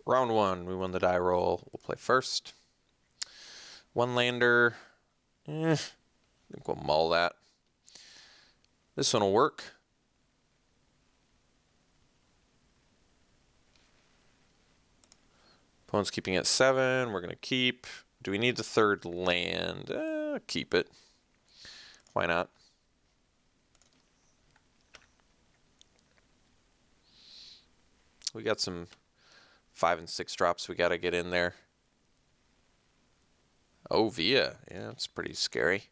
Round one, we won the die roll. We'll play first. One lander. I think we'll mull that. This one will work. Opponent's keeping at 7. We're going to keep. Do we need the third land? Keep it. Why not? We got some 5 and 6 drops we got to get in there. Oh, Via. Yeah, it's pretty scary.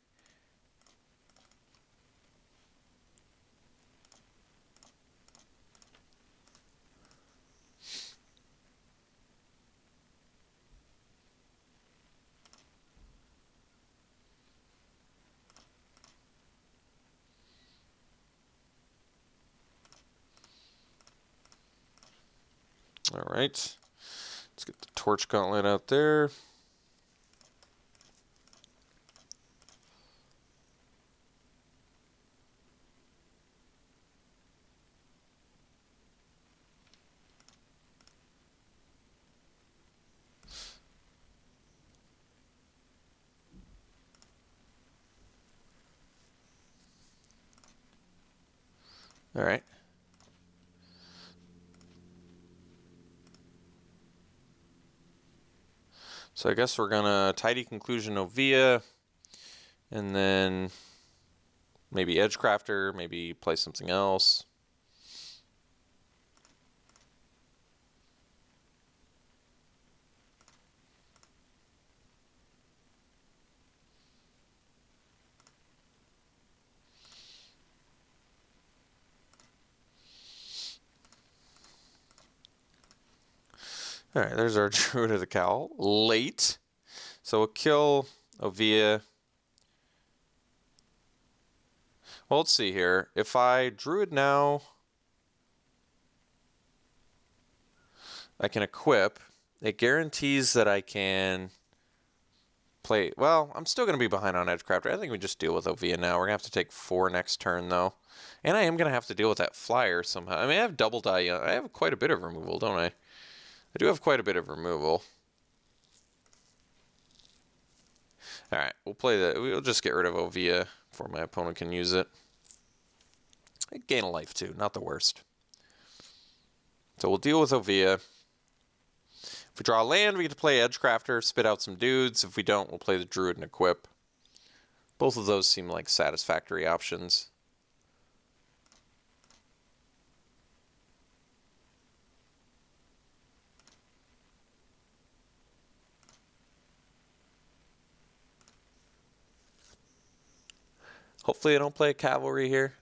All right, let's get the Torch Gauntlet out there. All right. So I guess we're gonna Tidy Conclusion Ovia, and then maybe Edgecrafter, maybe play something else. All right, there's our Druid of the Cowl. Late. So we'll kill Ovia. Well, let's see here. If I Druid now, I can equip. It guarantees that I can play. Well, I'm still going to be behind on Edgecrafter. I think we just deal with Ovia now. We're going to have to take 4 next turn, though. And I am going to have to deal with that flyer somehow. I mean, I have double die. I have quite a bit of removal, don't I? I do have quite a bit of removal. All right, we'll play that. We'll just get rid of Ovia before my opponent can use it. I gain a life too, not the worst. So we'll deal with Ovia. If we draw land, we get to play Edgecrafter, spit out some dudes. If we don't, we'll play the Druid and equip. Both of those seem like satisfactory options. Hopefully I don't play a Cavalry here.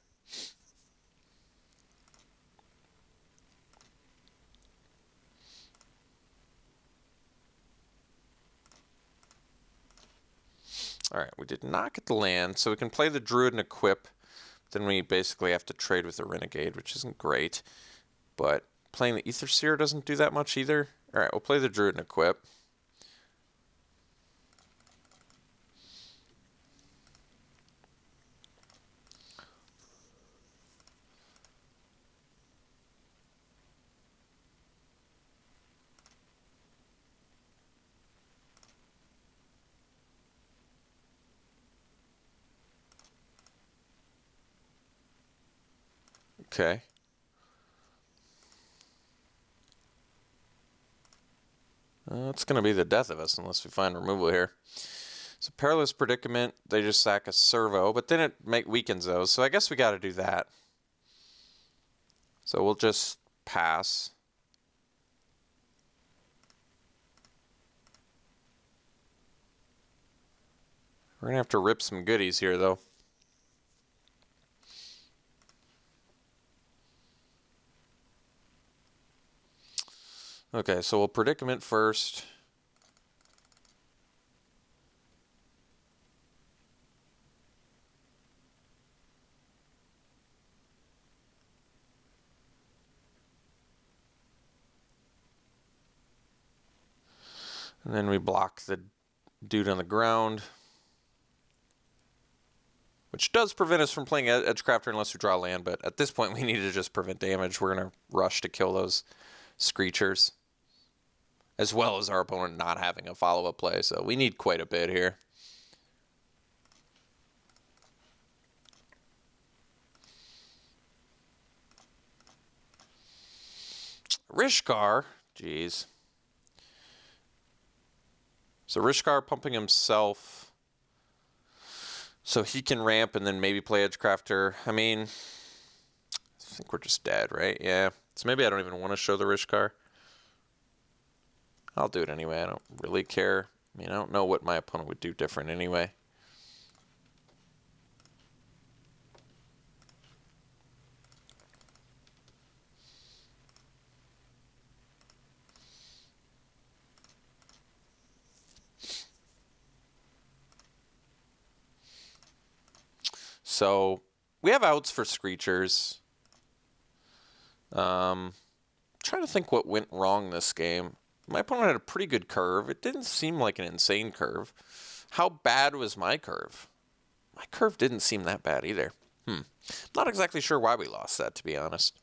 All right, we did not get the land, so we can play the Druid and equip. Then we basically have to trade with the Renegade, which isn't great. But playing the Aether Seer doesn't do that much either. All right, we'll play the Druid and equip. Okay. It's going to be the death of us unless we find removal here. So Perilous Predicament, they just sack a Servo, but then it weakens those, so I guess we got to do that. So we'll just pass. We're going to have to rip some goodies here, though. Okay, so we'll Predicament first. And then we block the dude on the ground, which does prevent us from playing Edgecrafter unless we draw land, but at this point we need to just prevent damage. We're going to rush to kill those Screechers. as well as our opponent not having a follow-up play. So we need quite a bit here. Rishkar, jeez. So Rishkar pumping himself so he can ramp and then maybe play Edgecrafter. I mean, I think we're just dead, right? Yeah. So maybe I don't even want to show the Rishkar. I'll do it anyway. I don't really care. I mean, I don't know what my opponent would do different anyway. So we have outs for Screechers. Trying to think what went wrong this game. My opponent had a pretty good curve. It didn't seem like an insane curve. How bad was my curve? My curve didn't seem that bad either. Not exactly sure why we lost that, to be honest.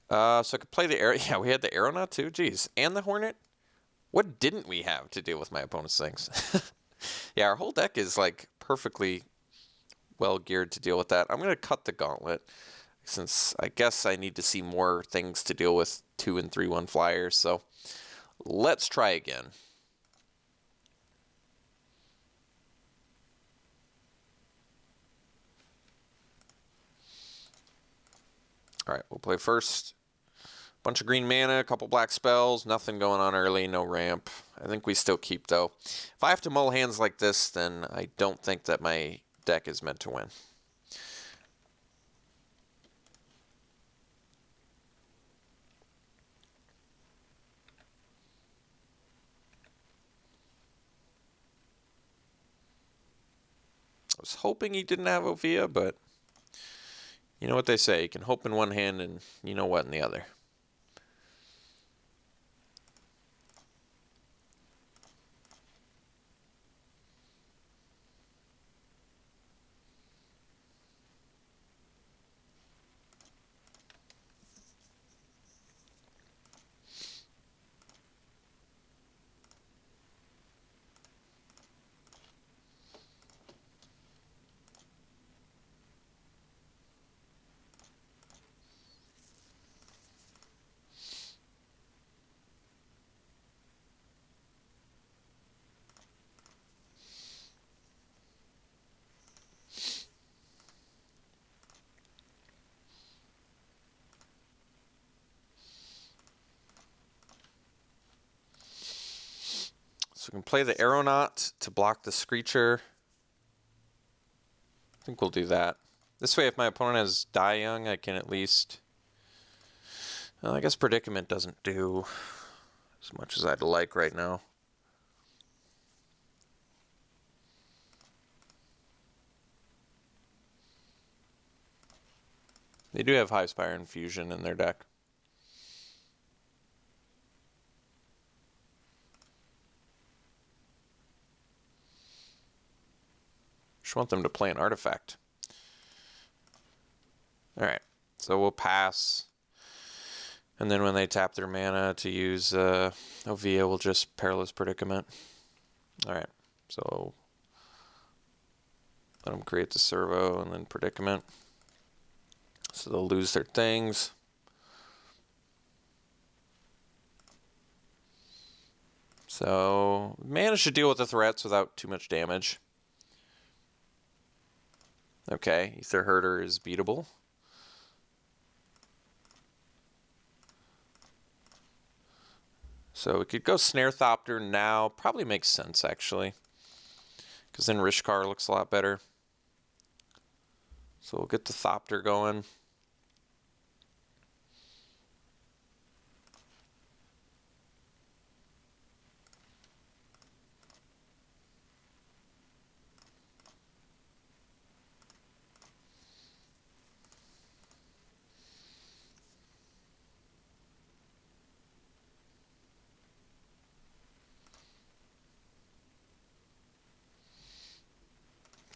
So I could play the arrow. Yeah, we had the Aeronaut too. Jeez. And the Hornet? What didn't we have to deal with my opponent's things? Yeah, our whole deck is like perfectly well geared to deal with that. I'm going to cut the Gauntlet since I guess I need to see more things to deal with 2 and 3/1 flyers. So let's try again. All right, we'll play first. Bunch of green mana, a couple black spells, nothing going on early, no ramp. I think we still keep though. If I have to mull hands like this, then I don't think that my deck is meant to win. I was hoping he didn't have Ophia, but you know what they say, you can hope in one hand and you know what in the other. So we can play the Aeronaut to block the Screecher. I think we'll do that. This way, if my opponent has Die Young, I can at least... Well, I guess Predicament doesn't do as much as I'd like right now. They do have High Spire Infusion in their deck. Just want them to play an artifact. Alright, so we'll pass. And then when they tap their mana to use Ovia, we'll just Perilous Predicament. Alright, so let them create the servo and then Predicament. So they'll lose their things. So managed to deal with the threats without too much damage. Okay, Aether Herder is beatable. So we could go Snare Thopter now. Probably makes sense, actually. Because then Rishkar looks a lot better. So we'll get the Thopter going.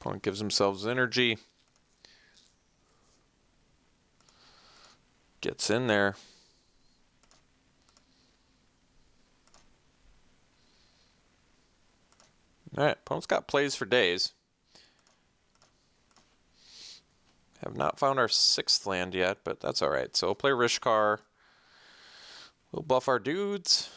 Opponent gives themselves energy. Gets in there. Alright, opponent's got plays for days. Have not found our 6th land yet, but that's alright. So we'll play Rishkar. We'll buff our dudes.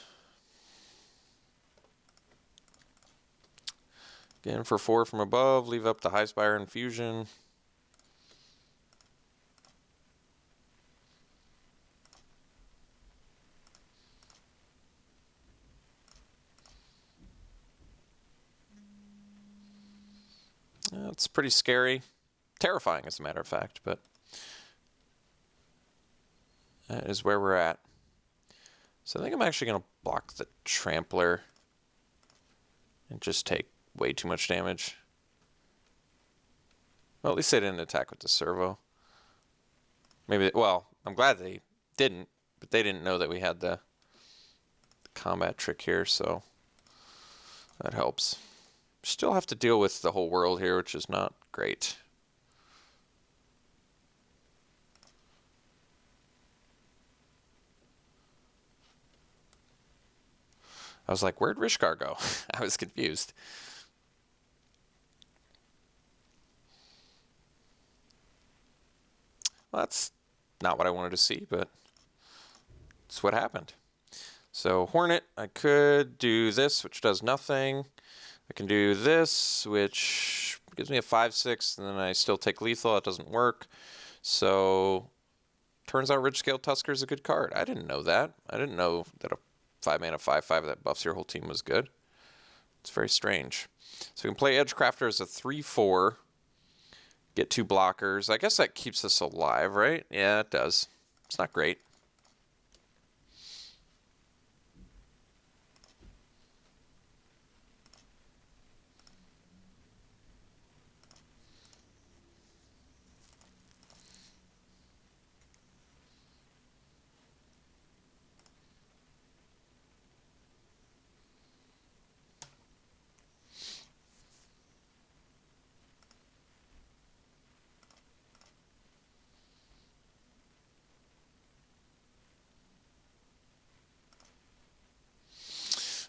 Again for 4 from above. Leave up the High Spire Infusion. It's pretty scary. Terrifying, as a matter of fact, but that is where we're at. So I think I'm actually going to block the Trampler and just take way too much damage. Well, at least they didn't attack with the servo. Maybe, well, I'm glad they didn't, but they didn't know that we had the combat trick here, so that helps. Still have to deal with the whole world here, which is not great. I was like, where'd Rishkar go? I was confused. Well, that's not what I wanted to see, but it's what happened. So Hornet, I could do this, which does nothing. I can do this, which gives me a 5/6, and then I still take lethal. It doesn't work. So turns out Ridgescale Tusker is a good card. I didn't know that. I didn't know that a 5-mana 5/5 that buffs your whole team was good. It's very strange. So we can play Edgecrafter as a 3/4. Get 2 blockers. I guess that keeps us alive, right? Yeah, it does. It's not great.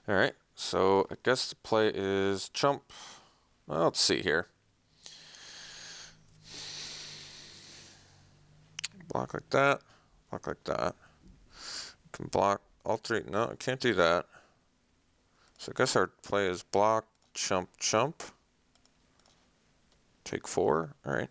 All right, so I guess the play is chump. Well, let's see here. Block like that, block like that. Can block all 3. No, I can't do that. So I guess our play is block, chump, chump. Take 4. All right.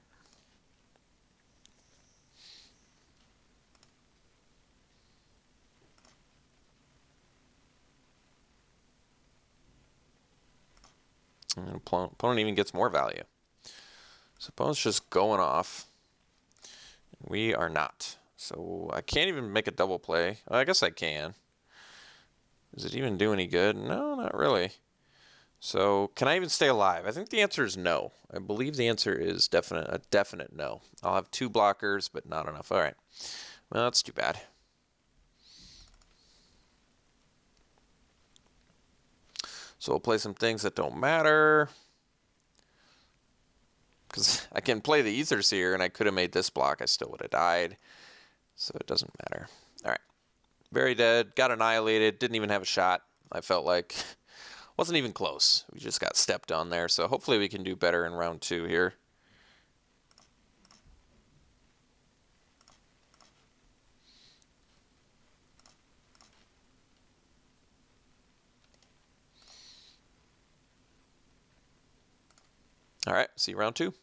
And opponent even gets more value. So opponent's just going off. We are not. So I can't even make a double play. Well, I guess I can. Does it even do any good? No, not really. So can I even stay alive? I think the answer is no. I believe the answer is a definite no. I'll have 2 blockers, but not enough. All right. Well, that's too bad. So we'll play some things that don't matter. Because I can play the Aether Seer, and I could have made this block. I still would have died. So it doesn't matter. All right. Very dead. Got annihilated. Didn't even have a shot. I felt like wasn't even close. We just got stepped on there. So hopefully we can do better in round 2 here. All right. See you round 2.